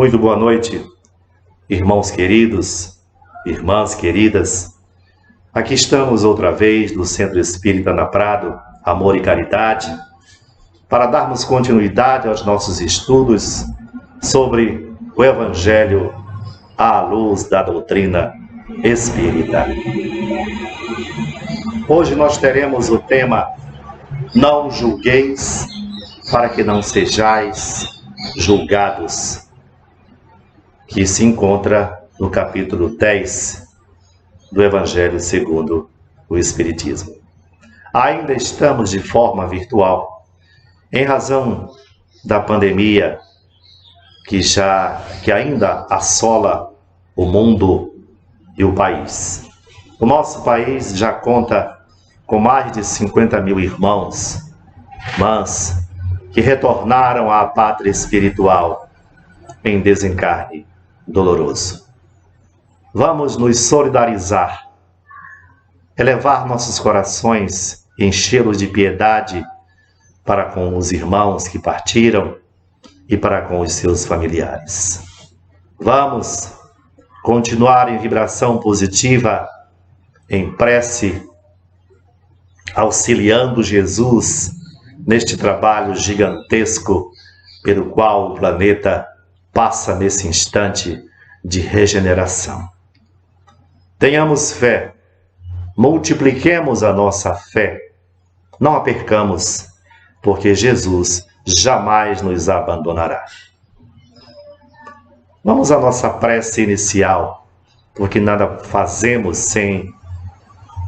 Muito boa noite, irmãos queridos, irmãs queridas. Aqui estamos outra vez no Centro Espírita Ana Prado, Amor e Caridade, para darmos continuidade aos nossos estudos sobre o Evangelho à luz da doutrina espírita. Hoje nós teremos o tema Não julgueis para que não sejais julgados, que se encontra no capítulo 10 do Evangelho segundo o Espiritismo. Ainda estamos de forma virtual, em razão da pandemia que ainda assola o mundo e o país. O nosso país já conta com mais de 50 mil irmãos, irmãs, que retornaram à pátria espiritual em desencarne doloroso. Vamos nos solidarizar, elevar nossos corações, enchê-los de piedade para com os irmãos que partiram e para com os seus familiares. Vamos continuar em vibração positiva, em prece, auxiliando Jesus neste trabalho gigantesco pelo qual o planeta passa nesse instante de regeneração. Tenhamos fé, multipliquemos a nossa fé, não a percamos, porque Jesus jamais nos abandonará. Vamos à nossa prece inicial, porque nada fazemos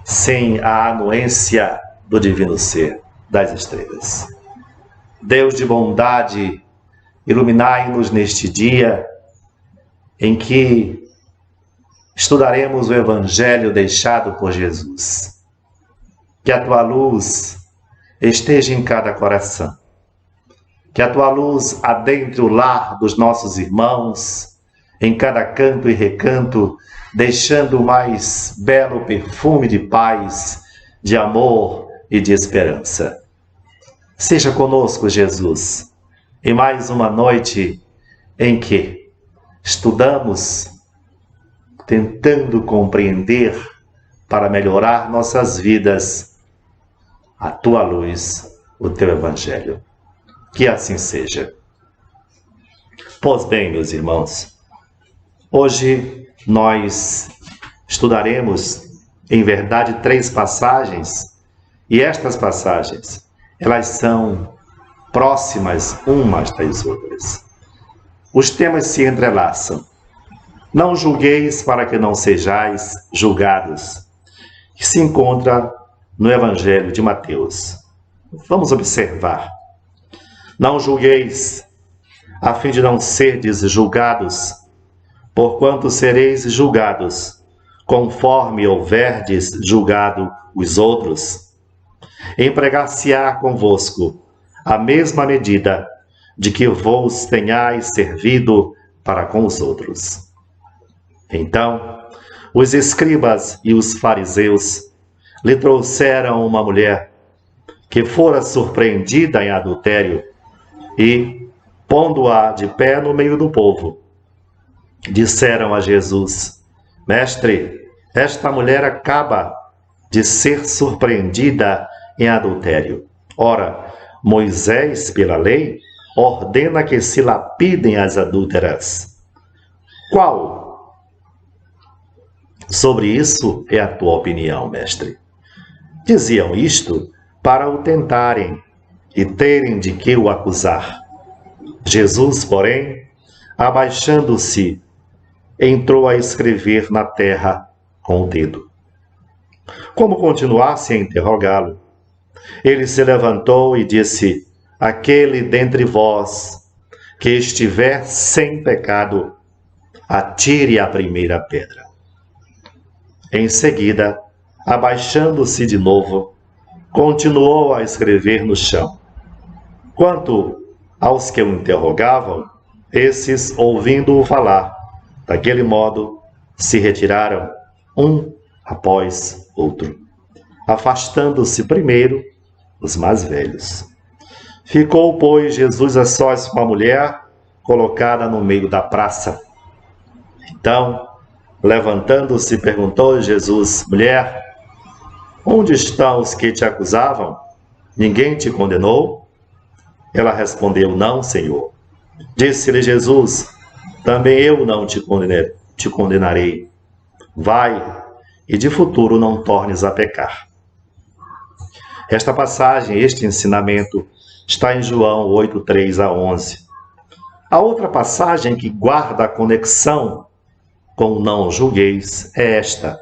sem a anuência do Divino Ser das estrelas. Deus de bondade, iluminai-nos neste dia em que estudaremos o Evangelho deixado por Jesus. Que a Tua luz esteja em cada coração. Que a Tua luz adentre o lar dos nossos irmãos, em cada canto e recanto, deixando o mais belo perfume de paz, de amor e de esperança. Seja conosco, Jesus, em mais uma noite em que estudamos, tentando compreender para melhorar nossas vidas a Tua luz, o Teu Evangelho. Que assim seja. Pois bem, meus irmãos, hoje nós estudaremos, em verdade, 3 passagens, e estas passagens, elas são próximas umas das outras. Os temas se entrelaçam. Não julgueis para que não sejais julgados, que se encontra no Evangelho de Mateus. Vamos observar. Não julgueis, a fim de não serdes julgados, porquanto sereis julgados, conforme houverdes julgado os outros. Empregar-se-á convosco a mesma medida de que vos tenhais servido para com os outros. Então, os escribas e os fariseus lhe trouxeram uma mulher que fora surpreendida em adultério e, pondo-a de pé no meio do povo, disseram a Jesus: Mestre, esta mulher acaba de ser surpreendida em adultério. Ora, Moisés, pela lei, ordena que se lapidem as adúlteras. Qual sobre isso é a tua opinião, mestre? Diziam isto para o tentarem e terem de que o acusar. Jesus, porém, abaixando-se, entrou a escrever na terra com o dedo. Como continuasse a interrogá-lo, ele se levantou e disse: Aquele dentre vós que estiver sem pecado, atire a primeira pedra. Em seguida, abaixando-se de novo, continuou a escrever no chão. Quanto aos que o interrogavam, esses, ouvindo-o falar daquele modo, se retiraram, um após outro, afastando-se primeiro os mais velhos. Ficou, pois, Jesus a sós com a mulher colocada no meio da praça. Então, levantando-se, perguntou Jesus: mulher, onde estão os que te acusavam? Ninguém te condenou? Ela respondeu: não, Senhor. Disse-lhe Jesus: também eu não te condenarei. Vai, e de futuro não tornes a pecar. Esta passagem, este ensinamento, está em João 8, 3 a 11. A outra passagem que guarda a conexão com o não julgueis é esta: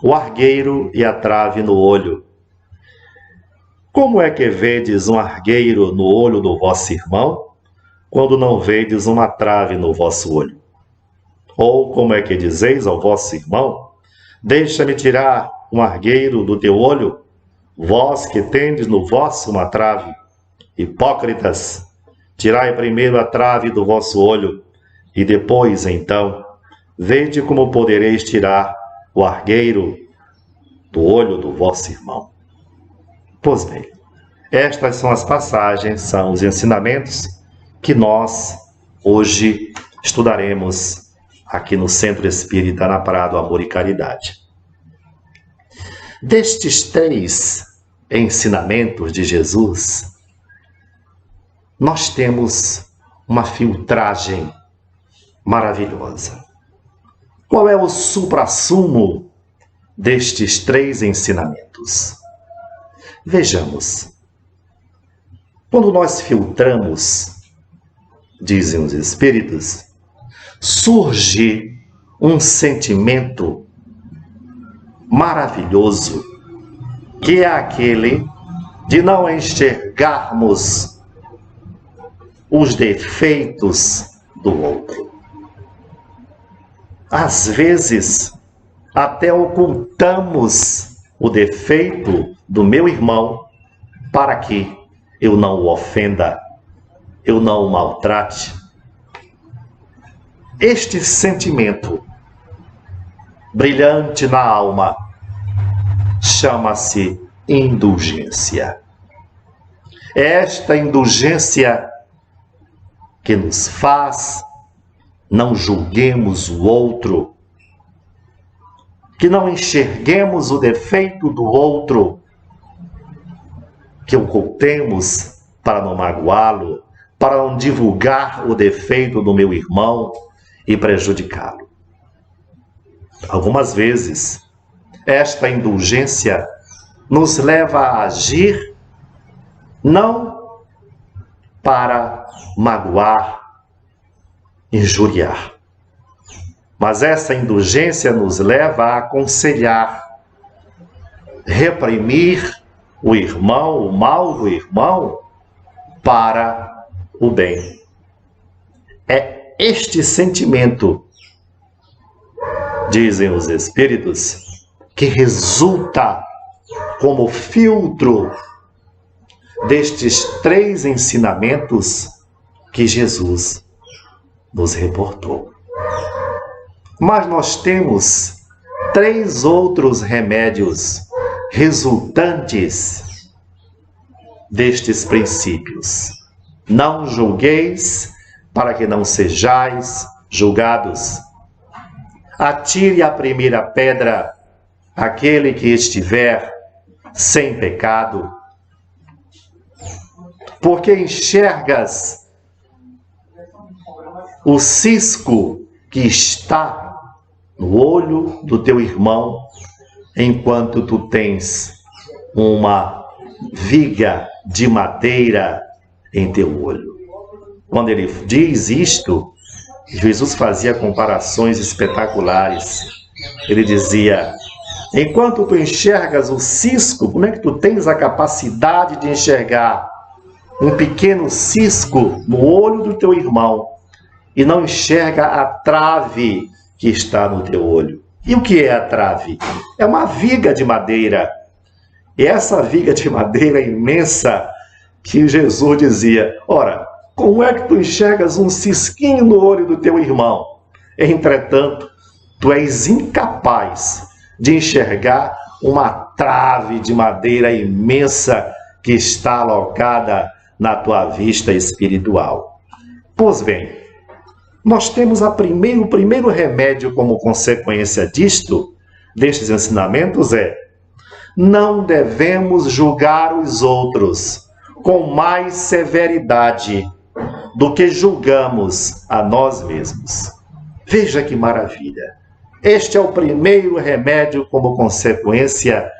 o argueiro e a trave no olho. Como é que vedes um argueiro no olho do vosso irmão, quando não vedes uma trave no vosso olho? Ou como é que dizeis ao vosso irmão: deixa-me tirar um argueiro do teu olho, vós que tendes no vosso uma trave? Hipócritas, tirai primeiro a trave do vosso olho, e depois, então, vede como podereis tirar o argueiro do olho do vosso irmão. Pois bem, estas são as passagens, são os ensinamentos que nós hoje estudaremos aqui no Centro Espírita na Prado Amor e Caridade. Destes 3 ensinamentos de Jesus, nós temos uma filtragem maravilhosa. Qual é o suprassumo destes 3 ensinamentos? Vejamos. Quando nós filtramos, dizem os Espíritos, surge um sentimento maravilhoso, que é aquele de não enxergarmos os defeitos do outro. Às vezes, até ocultamos o defeito do meu irmão para que eu não o ofenda, eu não o maltrate. Este sentimento brilhante na alma chama-se indulgência. Esta indulgência que nos faz não julguemos o outro, que não enxerguemos o defeito do outro, que ocultemos para não magoá-lo, para não divulgar o defeito do meu irmão e prejudicá-lo. Algumas vezes, esta indulgência nos leva a agir não para magoar, injuriar, mas essa indulgência nos leva a aconselhar, reprimir o irmão, o mal do irmão, para o bem. É este sentimento, dizem os Espíritos, que resulta como filtro destes 3 ensinamentos que Jesus nos reportou. Mas nós temos 3 outros remédios resultantes destes princípios. Não julgueis, para que não sejais julgados. Atire a primeira pedra aquele que estiver sem pecado. Porque enxergas o cisco que está no olho do teu irmão, enquanto tu tens uma viga de madeira em teu olho. Quando ele diz isto, Jesus fazia comparações espetaculares. Ele dizia: enquanto tu enxergas o cisco, como é que tu tens a capacidade de enxergar um pequeno cisco no olho do teu irmão e não enxerga a trave que está no teu olho? E o que é a trave? É uma viga de madeira. E essa viga de madeira imensa que Jesus dizia: ora, como é que tu enxergas um cisquinho no olho do teu irmão? Entretanto, tu és incapaz de enxergar uma trave de madeira imensa que está alocada na tua vista espiritual. Pois bem, nós temos o primeiro remédio como consequência destes ensinamentos não devemos julgar os outros com mais severidade do que julgamos a nós mesmos. Veja que maravilha! Este é o primeiro remédio como consequência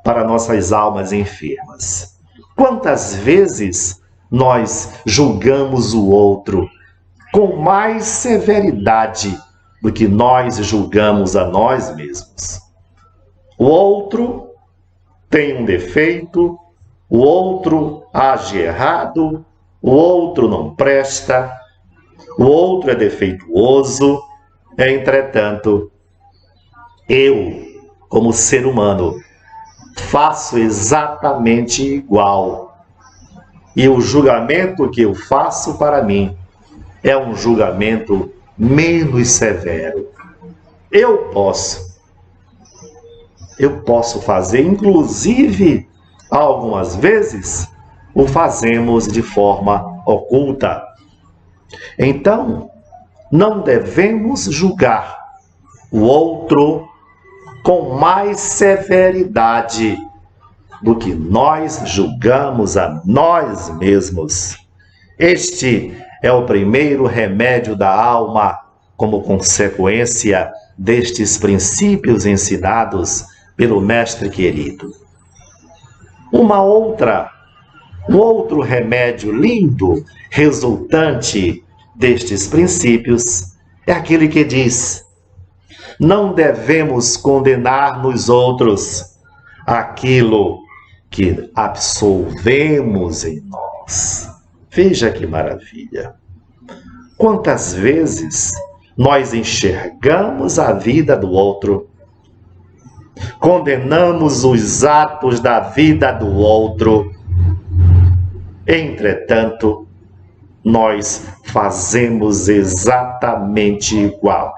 para nossas almas enfermas. Quantas vezes nós julgamos o outro com mais severidade do que nós julgamos a nós mesmos? O outro tem um defeito, o outro age errado, o outro não presta, o outro é defeituoso. Entretanto, eu, como ser humano, faço exatamente igual. E o julgamento que eu faço para mim é um julgamento menos severo. Eu posso fazer, inclusive, algumas vezes, o fazemos de forma oculta. Então, não devemos julgar o outro com mais severidade do que nós julgamos a nós mesmos. Este é o primeiro remédio da alma como consequência destes princípios ensinados pelo Mestre querido. Um outro remédio lindo resultante destes princípios é aquele que diz: não devemos condenar nos outros aquilo que absolvemos em nós. Veja que maravilha! Quantas vezes nós enxergamos a vida do outro, condenamos os atos da vida do outro, entretanto, nós fazemos exatamente igual.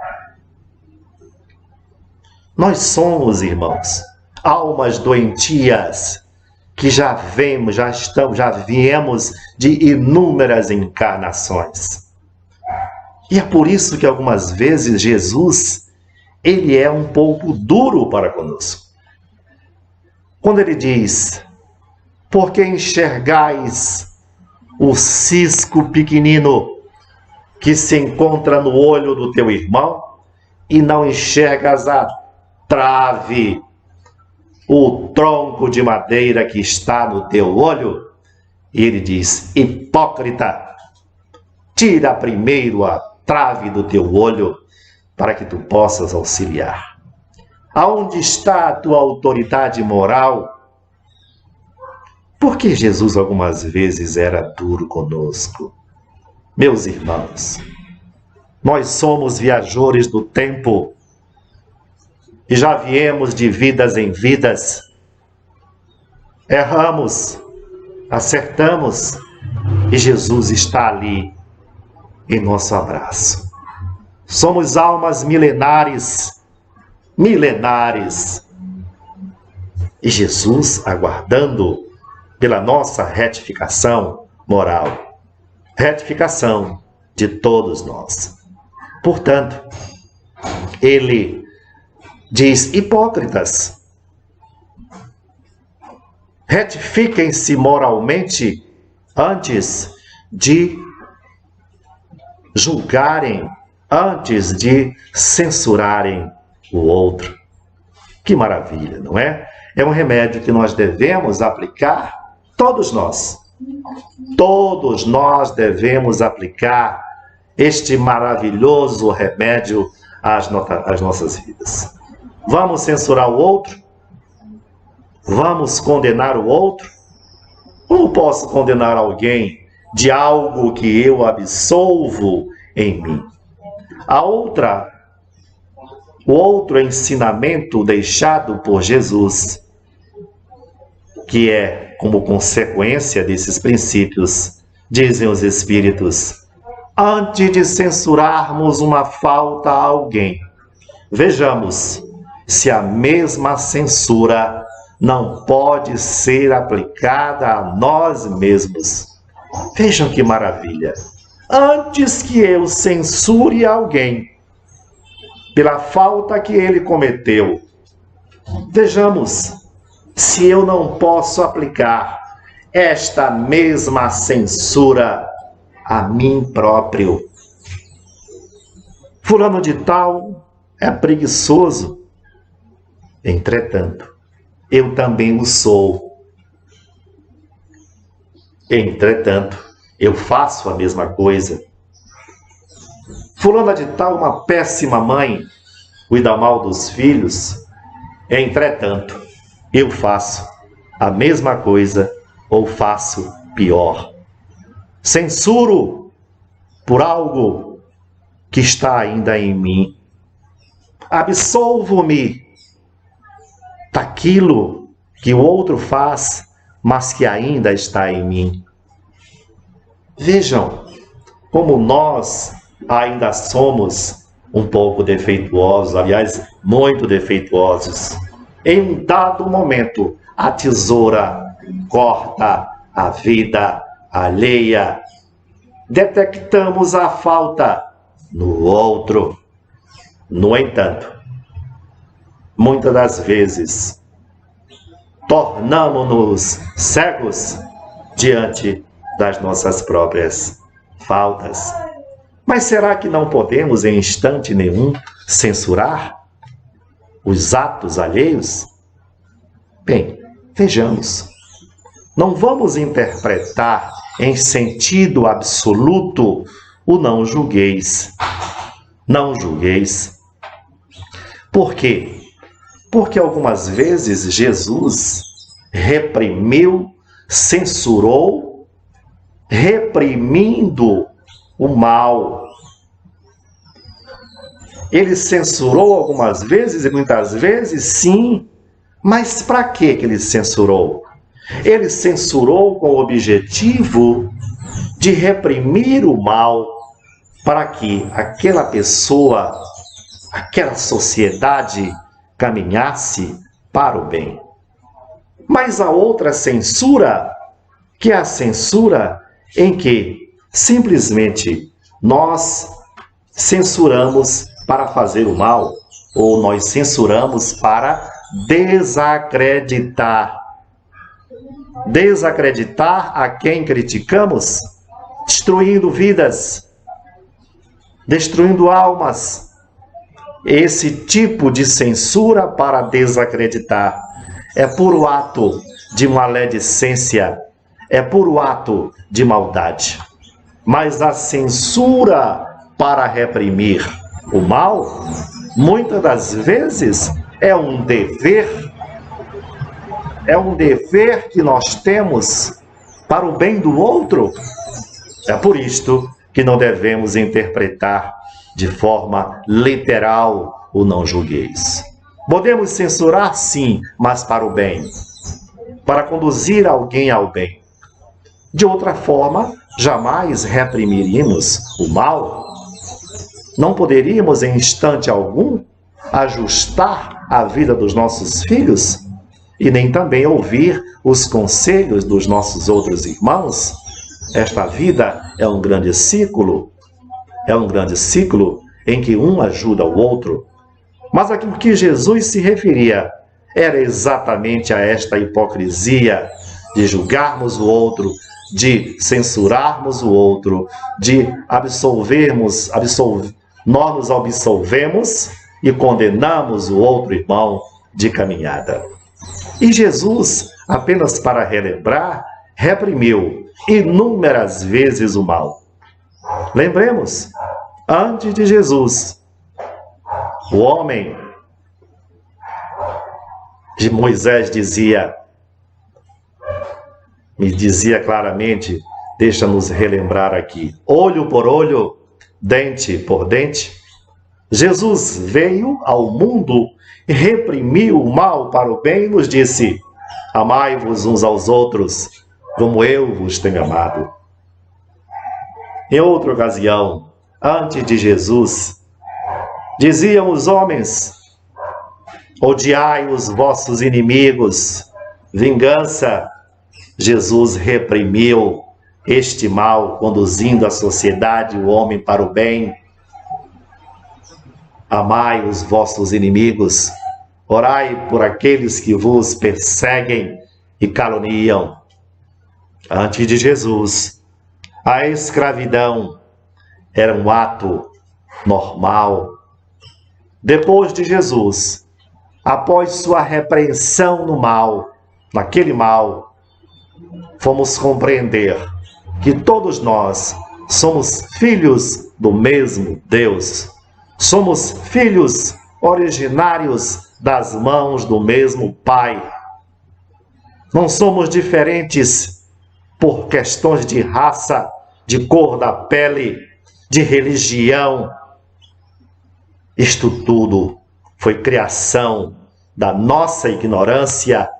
Nós somos, irmãos, almas doentias que já viemos de inúmeras encarnações. E é por isso que algumas vezes Jesus, ele é um pouco duro para conosco. Quando ele diz: porque enxergais o cisco pequenino que se encontra no olho do teu irmão e não enxergas a trave, o tronco de madeira que está no teu olho? E ele diz: hipócrita, tira primeiro a trave do teu olho para que tu possas auxiliar. Aonde está a tua autoridade moral? Porque Jesus algumas vezes era duro conosco. Meus irmãos, nós somos viajores do tempo e já viemos de vidas em vidas. Erramos, acertamos e Jesus está ali em nosso abraço. Somos almas milenares, e Jesus aguardando pela nossa retificação moral, retificação de todos nós. Portanto, ele diz: hipócritas, retifiquem-se moralmente antes de julgarem, antes de censurarem o outro. Que maravilha, não é? É um remédio que nós devemos aplicar, todos nós. Todos nós devemos aplicar este maravilhoso remédio às nossas vidas. Vamos censurar o outro? Vamos condenar o outro? Como posso condenar alguém de algo que eu absolvo em mim? O outro ensinamento deixado por Jesus, que é como consequência desses princípios, dizem os Espíritos: antes de censurarmos uma falta a alguém, vejamos se a mesma censura não pode ser aplicada a nós mesmos. Vejam que maravilha! antes que eu censure alguém pela falta que ele cometeu, vejamos se eu não posso aplicar esta mesma censura a mim próprio. Fulano de tal é preguiçoso. Entretanto, eu também o sou. Entretanto, eu faço a mesma coisa. Fulana de tal, uma péssima mãe, cuida mal dos filhos. Entretanto, eu faço a mesma coisa ou faço pior. Censuro por algo que está ainda em mim. Absolvo-me daquilo que o outro faz, mas que ainda está em mim. Vejam como nós ainda somos um pouco defeituosos, aliás, muito defeituosos. Em um dado momento, a tesoura corta a vida alheia. Detectamos a falta no outro. No entanto, muitas das vezes, tornamo-nos cegos diante das nossas próprias faltas. Mas será que não podemos, em instante nenhum, censurar os atos alheios? Bem, vejamos. Não vamos interpretar em sentido absoluto o não julgueis. Não julgueis. Por quê? Porque algumas vezes Jesus reprimiu, censurou, reprimindo o mal. Ele censurou algumas vezes e muitas vezes, sim. Mas para que ele censurou? Ele censurou com o objetivo de reprimir o mal para que aquela pessoa, aquela sociedade caminhasse para o bem. Mas a outra censura, que é a censura em que simplesmente nós censuramos para fazer o mal, ou nós censuramos para desacreditar. Desacreditar a quem criticamos, destruindo vidas, destruindo almas. Esse tipo de censura para desacreditar é puro ato de maledicência, é puro ato de maldade. Mas a censura para reprimir o mal, muitas das vezes, é um dever que nós temos para o bem do outro. É por isto que não devemos interpretar de forma literal o não julgueis. Podemos censurar, sim, mas para o bem, para conduzir alguém ao bem. De outra forma, jamais reprimiríamos o mal. Não poderíamos, em instante algum, ajustar a vida dos nossos filhos e nem também ouvir os conselhos dos nossos outros irmãos. Esta vida é um grande ciclo, em que um ajuda o outro. Mas aquilo que Jesus se referia era exatamente a esta hipocrisia de julgarmos o outro, de censurarmos o outro, de nós nos absolvemos e condenamos o outro irmão de caminhada. E Jesus, apenas para relembrar, reprimiu inúmeras vezes o mal. Lembremos, antes de Jesus, o homem de Moisés me dizia claramente, deixa-nos relembrar aqui, olho por olho, dente por dente. Jesus veio ao mundo e reprimiu o mal para o bem e nos disse, amai-vos uns aos outros, como eu vos tenho amado. Em outra ocasião, antes de Jesus, diziam os homens, odiai os vossos inimigos, vingança. Jesus reprimiu este mal, conduzindo a sociedade e o homem para o bem. Amai os vossos inimigos, orai por aqueles que vos perseguem e caluniam. Antes de Jesus, a escravidão era um ato normal. Depois de Jesus, após sua repreensão no mal, naquele mal, fomos compreender que todos nós somos filhos do mesmo Deus. Somos filhos originários das mãos do mesmo Pai. Não somos diferentes por questões de raça, de cor da pele, de religião. Isto tudo foi criação da nossa ignorância.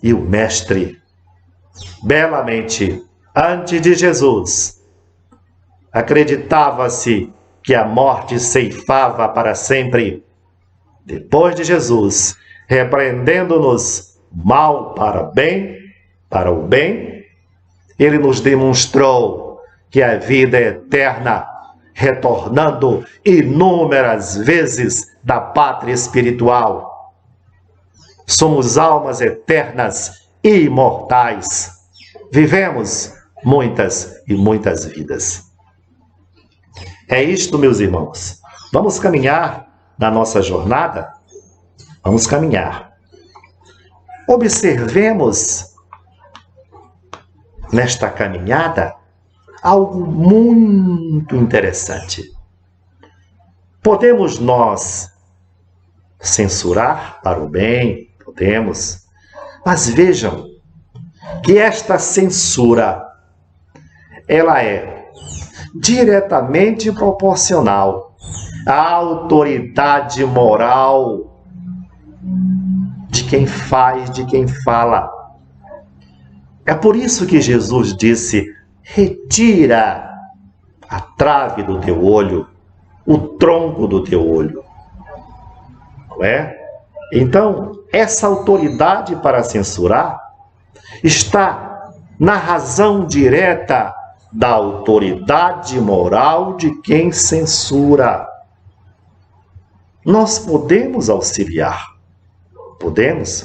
E o Mestre, belamente, antes de Jesus, acreditava-se que a morte ceifava para sempre. Depois de Jesus, repreendendo-nos mal para o bem, ele nos demonstrou que a vida é eterna, retornando inúmeras vezes da pátria espiritual. Somos almas eternas e imortais. Vivemos muitas e muitas vidas. É isto, meus irmãos. Vamos caminhar na nossa jornada? Vamos caminhar. Observemos nesta caminhada algo muito interessante. Podemos nós censurar para o bem? Podemos. Mas vejam que esta censura, ela é diretamente proporcional à autoridade moral de quem faz, de quem fala. É por isso que Jesus disse: retira a trave do teu olho, o tronco do teu olho. Não é? Então, essa autoridade para censurar está na razão direta da autoridade moral de quem censura. Nós podemos auxiliar. Podemos?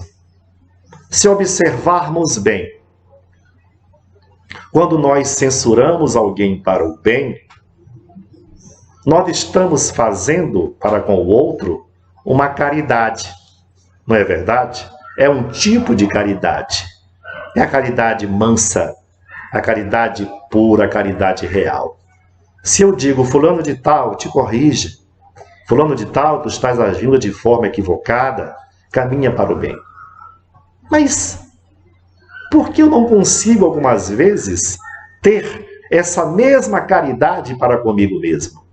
Se observarmos bem, quando nós censuramos alguém para o bem, nós estamos fazendo para com o outro uma caridade. Não é verdade? É um tipo de caridade. É a caridade mansa, a caridade pura, a caridade real. Se eu digo, fulano de tal, te corrige, fulano de tal, tu estás agindo de forma equivocada, caminha para o bem. Mas por que eu não consigo, algumas vezes, ter essa mesma caridade para comigo mesmo?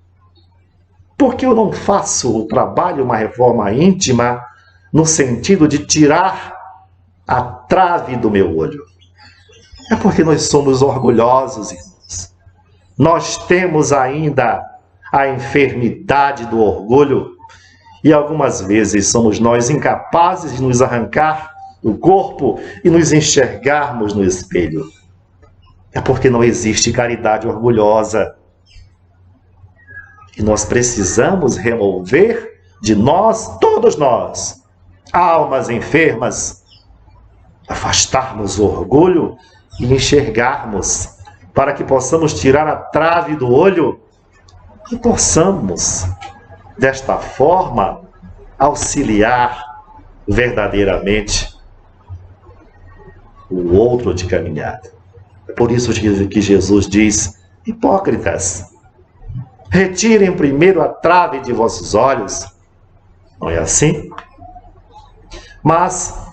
Por que eu não faço o trabalho, uma reforma íntima, no sentido de tirar a trave do meu olho? É porque nós somos orgulhosos, irmãos. Nós temos ainda a enfermidade do orgulho e algumas vezes somos nós incapazes de nos arrancar do corpo e nos enxergarmos no espelho. É porque não existe caridade orgulhosa. E nós precisamos remover de nós, todos nós, almas enfermas, afastarmos o orgulho e enxergarmos, para que possamos tirar a trave do olho e possamos, desta forma, auxiliar verdadeiramente o outro de caminhada. É por isso que Jesus diz: hipócritas, retirem primeiro a trave de vossos olhos. Não é assim? Mas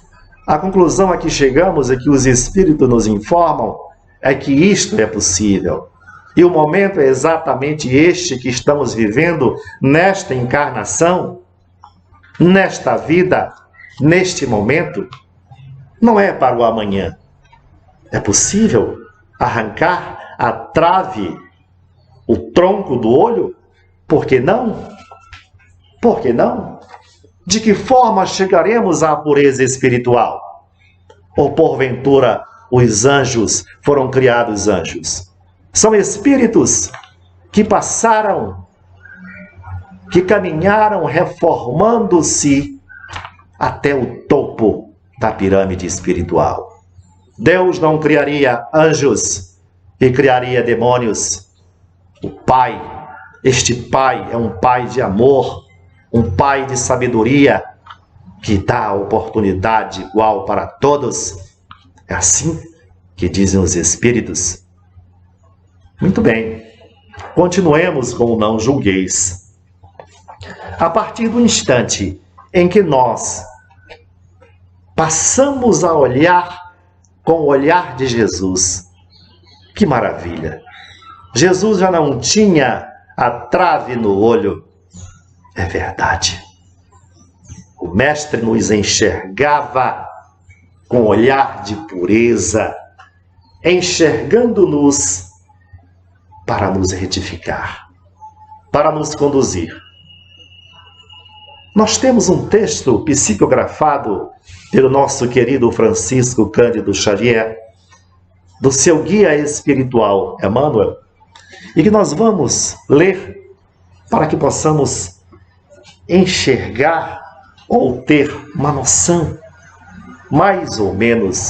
a conclusão a que chegamos é que os Espíritos nos informam é que isto é possível. E o momento é exatamente este que estamos vivendo nesta encarnação, nesta vida, neste momento. Não é para o amanhã. É possível arrancar a trave, o tronco do olho? Por que não? Por que não? De que forma chegaremos à pureza espiritual? Ou porventura os anjos, foram criados anjos. São espíritos que passaram, que caminharam reformando-se até o topo da pirâmide espiritual. Deus não criaria anjos e criaria demônios. O Pai, este Pai é um Pai de amor, um Pai de sabedoria, que dá a oportunidade igual para todos. É assim que dizem os Espíritos. Muito bem, continuemos com o não julgueis. A partir do instante em que nós passamos a olhar com o olhar de Jesus, que maravilha! Jesus já não tinha a trave no olho. É verdade. O Mestre nos enxergava com olhar de pureza, enxergando-nos para nos retificar, para nos conduzir. Nós temos um texto psicografado pelo nosso querido Francisco Cândido Xavier, do seu guia espiritual, Emmanuel, e que nós vamos ler para que possamos enxergar ou ter uma noção, mais ou menos,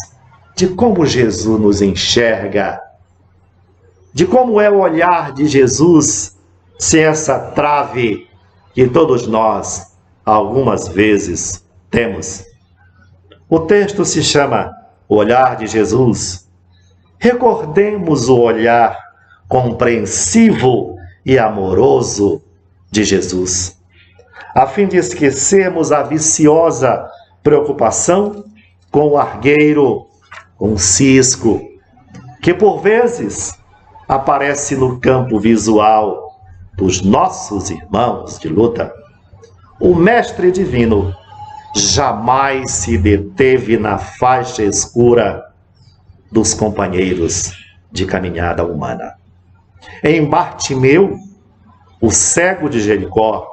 de como Jesus nos enxerga, de como é o olhar de Jesus, sem essa trave que todos nós, algumas vezes, temos. O texto se chama O Olhar de Jesus. Recordemos o olhar compreensivo e amoroso de Jesus, a fim de esquecermos a viciosa preocupação com o argueiro, com o cisco, que por vezes aparece no campo visual dos nossos irmãos de luta. O Mestre Divino jamais se deteve na faixa escura dos companheiros de caminhada humana. Em Bartimeu, o cego de Jericó,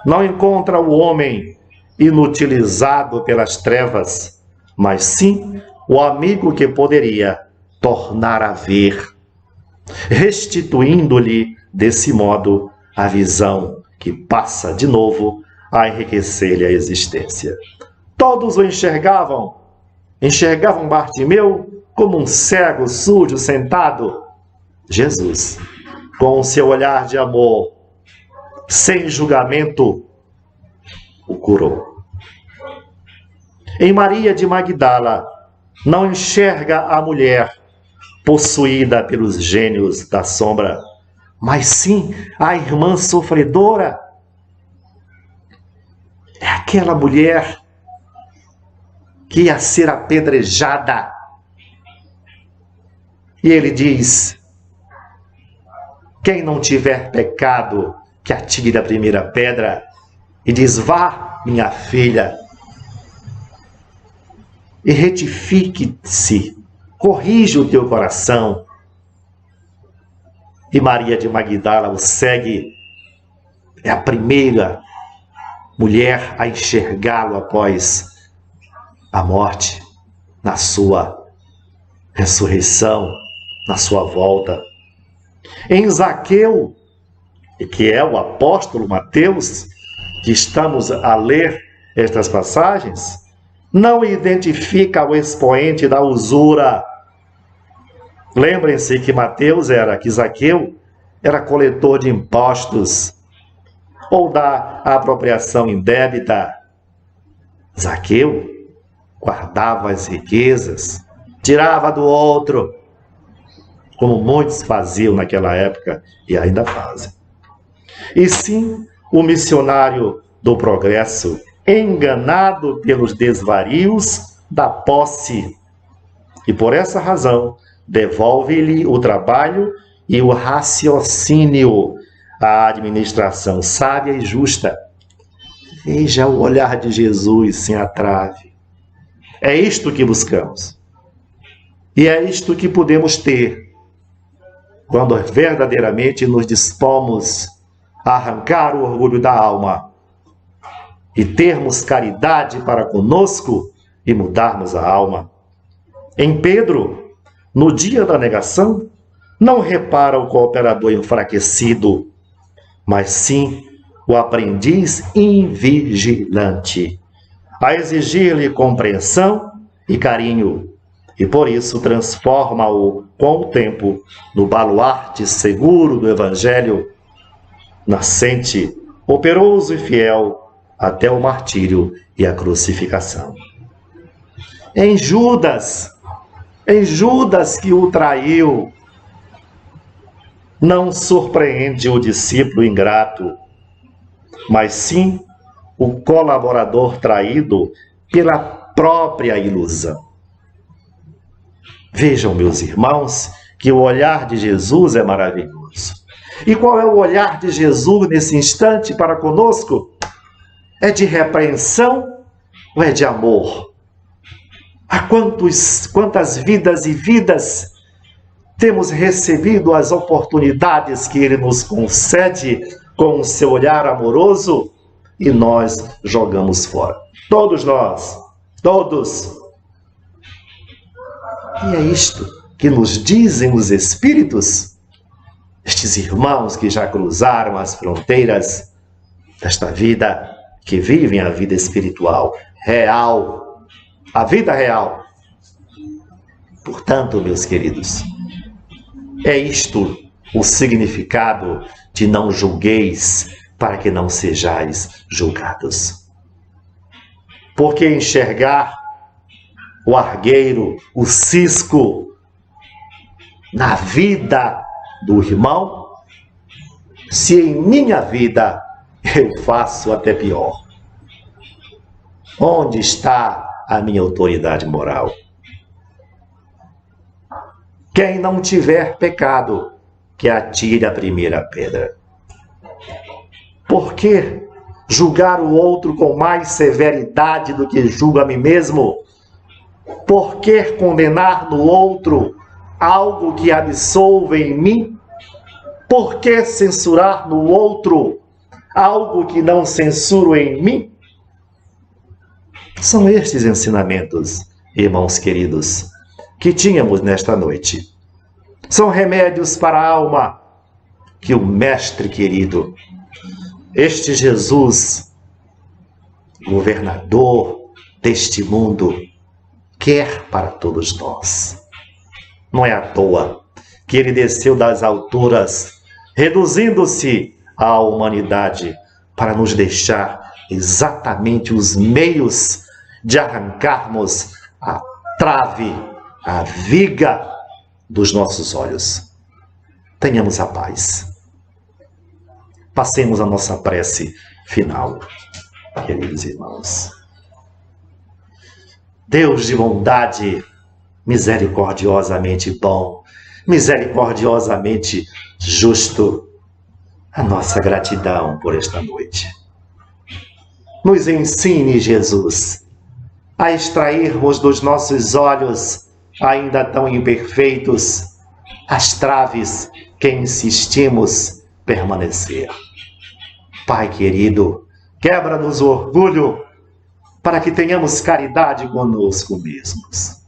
não encontra o homem inutilizado pelas trevas, mas sim o amigo que poderia tornar a ver, restituindo-lhe, desse modo, a visão que passa de novo a enriquecer-lhe a existência. Todos o enxergavam Bartimeu como um cego sujo sentado. Jesus, com o seu olhar de amor, sem julgamento, o curou. Em Maria de Magdala, não enxerga a mulher possuída pelos gênios da sombra, mas sim a irmã sofredora. É aquela mulher que ia ser apedrejada. E ele diz: quem não tiver pecado, que atire a primeira pedra. E diz: vá, minha filha, e retifique-se, corrige o teu coração. E Maria de Magdala o segue, é a primeira mulher a enxergá-lo após a morte, na sua ressurreição, na sua volta. Em Zaqueu, que é o apóstolo Mateus, que estamos a ler estas passagens, não identifica o expoente da usura. Lembrem-se que Zaqueu era coletor de impostos ou da apropriação indébita. Zaqueu guardava as riquezas, tirava do outro, como muitos faziam naquela época e ainda fazem. E sim, o missionário do progresso, enganado pelos desvarios da posse, e por essa razão devolve-lhe o trabalho e o raciocínio à administração sábia e justa. Veja o olhar de Jesus sem a trave. É isto que buscamos. E é isto que podemos ter quando verdadeiramente nos dispomos a arrancar o orgulho da alma e termos caridade para conosco e mudarmos a alma. Em Pedro, no dia da negação, não repara o cooperador enfraquecido, mas sim o aprendiz invigilante, a exigir-lhe compreensão e carinho, e por isso transforma-o com o tempo no baluarte seguro do Evangelho, nascente, operoso e fiel até o martírio e a crucificação. Em Judas que o traiu, não surpreende o discípulo ingrato, mas sim o colaborador traído pela própria ilusão. Vejam, meus irmãos, que o olhar de Jesus é maravilhoso. E qual é o olhar de Jesus nesse instante para conosco? É de repreensão ou é de amor? Quantas vidas e vidas temos recebido as oportunidades que Ele nos concede com o seu olhar amoroso e nós jogamos fora. Todos nós, todos. E é isto que nos dizem os Espíritos, estes irmãos que já cruzaram as fronteiras desta vida, que vivem a vida espiritual real, a vida real. Portanto, meus queridos, é isto o significado de não julgueis, para que não sejais julgados. Porque enxergar o argueiro, o cisco na vida do irmão, se em minha vida eu faço até pior? Onde está a minha autoridade moral? Quem não tiver pecado, que atire a primeira pedra. Por que julgar o outro com mais severidade do que julgo a mim mesmo? Por que condenar no outro algo que absolve em mim? Por que censurar no outro algo que não censuro em mim? São estes ensinamentos, irmãos queridos, que tínhamos nesta noite. São remédios para a alma que o Mestre querido, este Jesus, governador deste mundo, quer para todos nós. Não é à toa que ele desceu das alturas, reduzindo-se à humanidade, para nos deixar exatamente os meios de arrancarmos a trave, a viga dos nossos olhos. Tenhamos a paz. Passemos a nossa prece final, queridos irmãos. Deus de bondade, misericordiosamente bom, misericordiosamente justo, a nossa gratidão por esta noite. Nos ensine, Jesus, a extrairmos dos nossos olhos, ainda tão imperfeitos, as traves que insistimos permanecer. Pai querido, quebra-nos o orgulho para que tenhamos caridade conosco mesmos.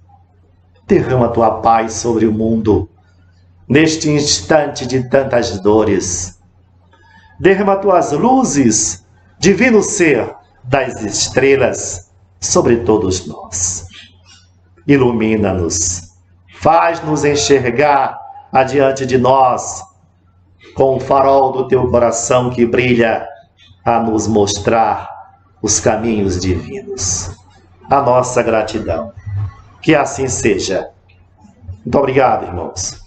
Derrama tua paz sobre o mundo neste instante de tantas dores. Derrama tuas luzes, divino ser das estrelas, sobre todos nós. Ilumina-nos, faz-nos enxergar adiante de nós, com o farol do teu coração que brilha a nos mostrar os caminhos divinos. A nossa gratidão. Que assim seja. Muito obrigado, irmãos.